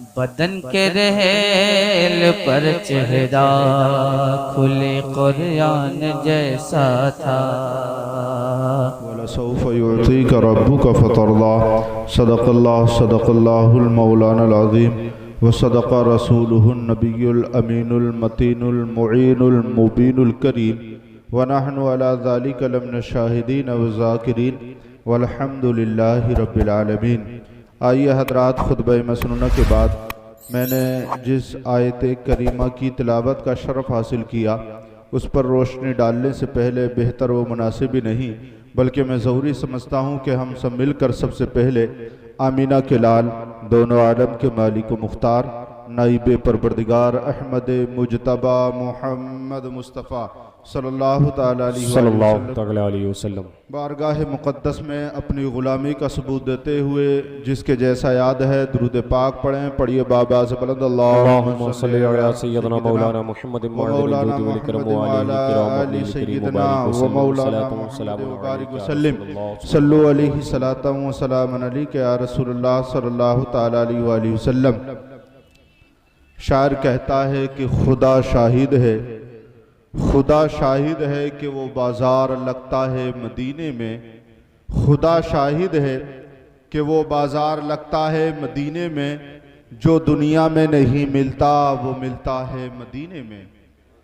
بدن کے رحل پر چہرہ کھلے قرآن جیسا تھا۔ وَلَسَوْفَ يُعْطِيكَ رَبُّكَ فَتَرْضَىٰ صدق اللہ المولانا العظیم وصدق رسولہ النبی الامین المتین المعین المبین الکریم ونحن علی ذلک لمن الشاہدین والذاکرین والحمد للہ رب العالمین۔ آئیے حضرات، خطبہ مسنونہ کے بعد میں نے جس آیت کریمہ کی تلاوت کا شرف حاصل کیا اس پر روشنی ڈالنے سے پہلے بہتر و مناسب ہی نہیں بلکہ میں ضروری سمجھتا ہوں کہ ہم سب مل کر سب سے پہلے آمینہ کے لال، دونوں عالم کے مالک و مختار، نائب پروردگار احمد مجتبی محمد مصطفیٰ صلی اللہ تعالیٰ علیہ وسلم بارگاہ مقدس میں اپنی غلامی کا ثبوت دیتے ہوئے جس کے جیسا یاد ہے درود پاک پڑھیں۔ پڑھیے بابا سے بلند اللہم صلی علی سیدنا مولانا محمد مولانا محمد وعلی سیدنا و مولانا محمد وبارک وسلم صلو علیہ صلاۃ و سلام علیک یا رسول اللہ صلی اللہ تعالیٰ علیہ وآلہ وسلم۔ شاعر کہتا ہے کہ خدا شاہد ہے، خدا شاہد ہے کہ وہ بازار لگتا ہے مدینے میں، خدا شاہد ہے کہ وہ بازار لگتا ہے مدینے میں، جو دنیا میں نہیں ملتا وہ ملتا ہے مدینے میں،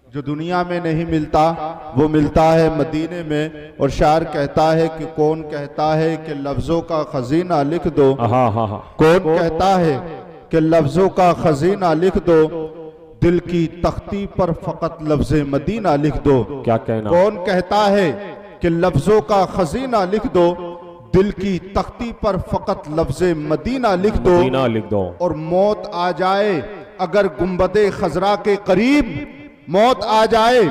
جو دنیا میں نہیں ملتا وہ ملتا ہے مدینے میں۔ اور شاعر کہتا ہے کہ کون کہتا ہے کہ لفظوں کا خزینہ لکھ دو، کون کہتا ہے کہ لفظوں کا خزینہ لکھ دو، دل کی تختی پر فقط لفظ مدینہ لکھ دو۔ کیا کہنا؟ کون کہتا ہے کہ لفظوں کا خزینہ لکھ دو، دل کی تختی پر فقط لفظ مدینہ لکھ دو۔ اور موت آ جائے اگر گنبد خضرا کے قریب، موت آ جائے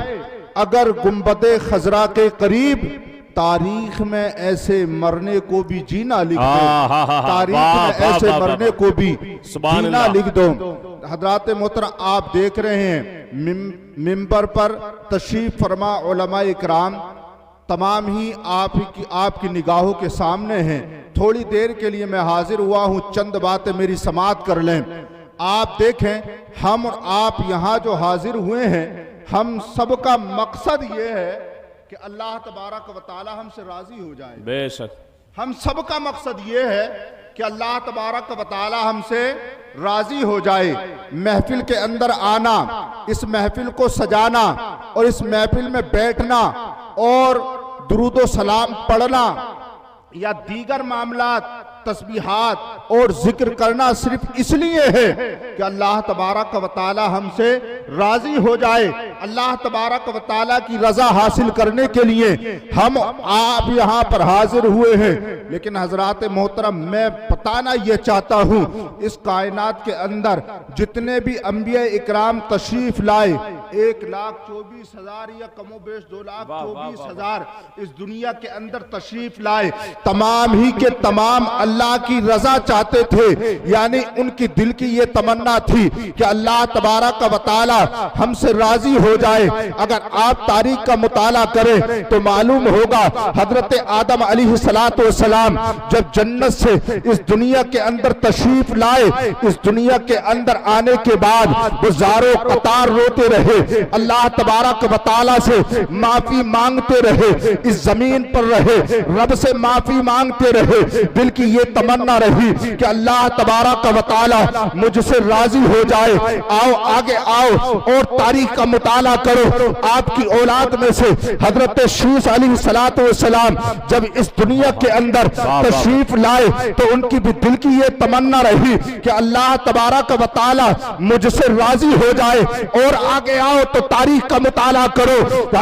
اگر گنبد خضرا کے قریب، تاریخ میں ایسے مرنے کو بھی جینا لکھ دو، تاریخ میں ایسے مرنے کو بھی جینا لکھ دو۔ حضرات محترم، آپ دیکھ رہے ہیں منبر پر تشریف فرما علماء اکرام تمام ہی آپ کی نگاہوں کے سامنے ہیں۔ تھوڑی دیر کے لیے میں حاضر ہوا ہوں، چند باتیں میری سماعت کر لیں۔ آپ دیکھیں، ہم اور آپ یہاں جو حاضر ہوئے ہیں، ہم سب کا مقصد یہ ہے کہ اللہ تبارک و تعالی ہم سے راضی ہو جائے۔ بے شک ہم سب کا مقصد یہ ہے کہ اللہ تبارک و تعالی ہم سے راضی ہو جائے۔ محفل کے اندر آنا، اس محفل کو سجانا اور اس محفل میں بیٹھنا اور درود و سلام پڑھنا یا دیگر معاملات، تسبیحات اور ذکر کرنا صرف اس لیے ہے کہ اللہ تبارک و تعالی ہم سے راضی ہو جائے۔ اللہ تبارک و تعالی کی رضا حاصل کرنے کے لیے ہم آپ یہاں پر حاضر ہوئے ہیں۔ لیکن حضرات محترم، میں بتانا یہ چاہتا ہوں، اس کائنات کے اندر جتنے بھی انبیاء اکرام تشریف لائے، 1,24,000 یا کم و بیش 2,24,000 اس دنیا کے اندر تشریف لائے، تمام ہی کے تمام اللہ کی رضا چاہتے تھے، یعنی ان کی دل کی یہ تمنا تھی کہ اللہ تبارک و تعالی ہم سے راضی ہو جائے۔ اگر آپ تاریخ کا مطالعہ کریں تو معلوم ہوگا حضرت آدم علیہ السلام جب جنت سے اس دنیا کے اندر تشریف لائے، اس دنیا کے اندر آنے کے بعد گزاروں قطار روتے رہے، اللہ تبارک و تعالی سے معافی مانگتے رہے، اس زمین پر رہے، رب سے معافی مانگتے رہے، دل کی یہ تمنا رہی کہ اللہ تبارک و تعالی مجھ سے راضی ہو جائے۔ آؤ آگے آؤ اور تاریخ کا مطالعہ کرو۔ آپ کی اولاد میں سے حضرت شیس علیہ السلام جب اس دنیا کے اندر تشریف لائے تو ان کی بھی دل کی یہ تمنا رہی کہ اللہ تبارک و تعالی مجھ سے راضی ہو جائے۔ اور آگے آؤ تو تاریخ کا مطالعہ کرو،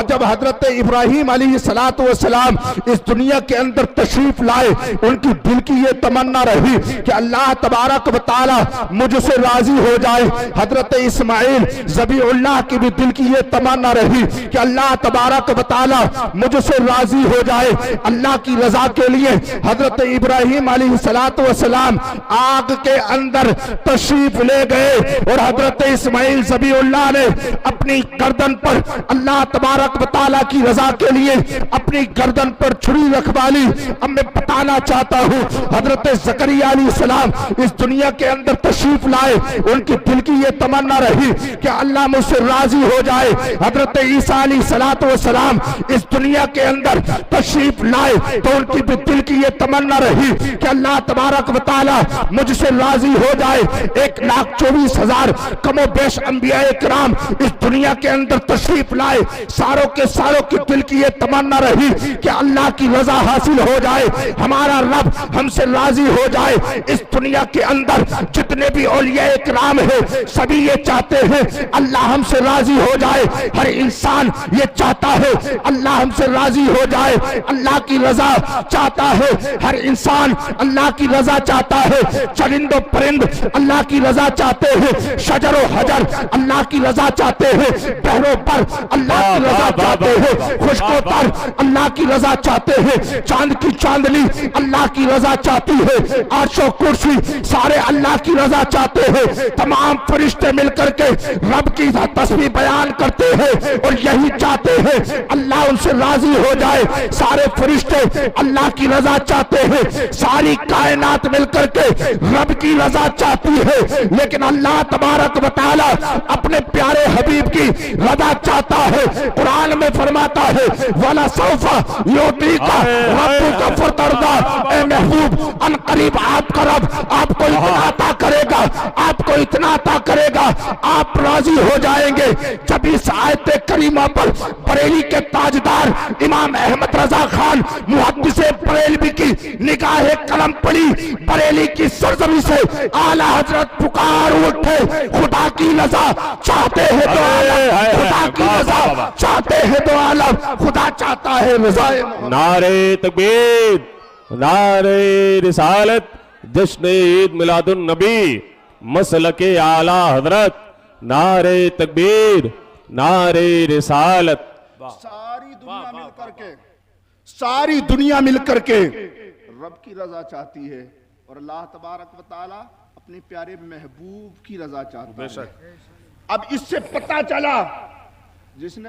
جب حضرت ابراہیم علیہ السلام اس دنیا کے اندر تشریف لائے، ان کی دل کی یہ تمنا رہی کہ اللہ تبارک و تعالی مجھ سے راضی ہو جائے۔ حضرت اسماعیل ذبیح اللہ کی بھی دل کی یہ تمنا رہی کہ اللہ تبارک و تعالی مجھ سے راضی ہو جائے۔ اللہ کی رضا کے لیے حضرت ابراہیم علیہ السلام آگ کے اندر تشریف لے گئے اور حضرت اسماعیل ذبیح اللہ نے اپنی گردن پر اللہ تبارک و تعالی کی رضا کے لیے اپنی گردن پر چھری رکھوا لی۔ اب میں بتانا چاہتا ہوں حضرت زکریا علیہ السلام اس دنیا کے اندر تشریف لائے، ان کی دل کی یہ تمنا رہی کہ اللہ مجھ سے راضی ہو جائے۔ حضرت عیسیٰ علیہ السلام اس دنیا کے اندر تشریف لائے تو ان کی بھی دل کی یہ تمنا رہی کہ اللہ تبارک و تعالی مجھ سے راضی ہو جائے۔ 1,24,000 کم و بیش انبیاء کرام اس دنیا کے اندر تشریف لائے، ساروں کے ساروں کی دل کی یہ تمنا رہی کہ اللہ کی رضا حاصل ہو جائے، ہمارا رب ہم سے راضی ہو جائے۔ اس دنیا کے اندر جتنے بھی اولیاء کرام ہیں سبھی یہ چاہتے ہیں اللہ ہم سے راضی ہو جائے، ہر انسان یہ چاہتا ہے اللہ ہم سے راضی ہو جائے، اللہ کی رضا چاہتا ہے، ہر انسان اللہ کی رضا چاہتا ہے، چرند و پرند اللہ کی رضا چاہتے ہیں، شجر و حجر اللہ کی رضا چاہتے ہیں، بحر و بر اللہ کی رضا چاہتے ہیں، خشک و تر اللہ کی رضا چاہتے ہیں، چاند کی چاندنی اللہ کی رضا چاہتی ہے، عرش و کرسی سارے اللہ کی رضا چاہتے ہیں، تمام فرشتے مل کر کے رب کی تسبیح بیان کرتے ہیں اور یہی چاہتے ہیں اللہ ان سے راضی ہو جائے۔ سارے فرشتے اللہ کی رضا چاہتے ہیں، ساری کائنات مل کر کے رب کی رضا چاہتی ہے، لیکن اللہ تبارک و تعالی اپنے پیارے حبیب کی رضا چاہتا ہے۔ قرآن میں فرماتا ہے وَلَسَوْفَ يُعْطِيكَ رَبُّكَ فَتَرْضَىٰ، اے محبوب ان قریب آپ کا رب آپ کو اتنا عطا کرے گا، آپ کو اتنا عطا کرے گا، آپ راضی ہو جائیں گے۔ جب اس آیت کریمہ پر بریلی کے تاجدار امام احمد رضا خان محدث بریلوی کی نگاہ قلم پڑی، بریلی کی سرزمین سے اعلیٰ حضرت پکار اٹھے، خدا کی رضا چاہتے ہیں تو عالم، خدا کی رضا چاہتے ہیں تو عالم، خدا چاہتا ہے رضا۔ نعرہ تکبیر، نعرہ رسالت، جشن عید میلاد النبی، مسلک اعلیٰ حضرت، نعرہ تکبیر، نعرہ رسالت۔ ساری دنیا مل کر کے ساری دنیا مل کر کے رب کی رضا چاہتی ہے اور اللہ تبارک و تعالی اپنے پیارے محبوب کی رضا چاہتا ہے۔ اب اس سے پتہ چلا جس نے